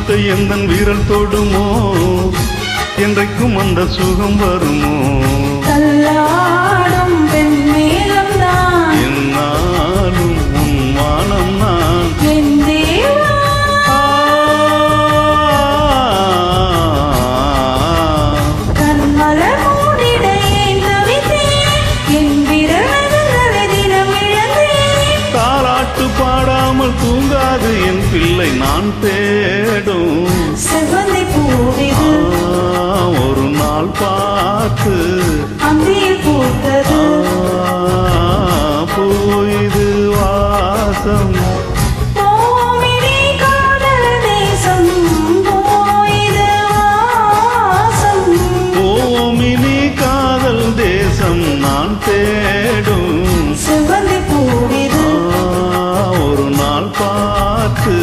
வானத்தை எந்தன் வீரல் தொடுமோ என்றைக்கும் அந்த சுகம் வருமோ தள்ளாடும் பெண்மேகம் தான் என்னாலும் உன் வானம் நான் என் தேவா கண்மலர் மூடிட ஏன் தவித்தேன் என் விரல்களை தினம் இழந்தேன் தாலாட்டு பாடாமல் தூங்காது என் பிள்ளை நான் தேடும் செவ்வந்தி பூவிது ஒரு நாள் பார்த்து அந்தியில் பூத்தது போயுது வாசம் போமினி காதல் தேசம் போயுது வாசம் ஓமினி காதல் தேசம் நான் தேடும் செவ்வந்தி பூவிது ஒரு நாள் பார்த்து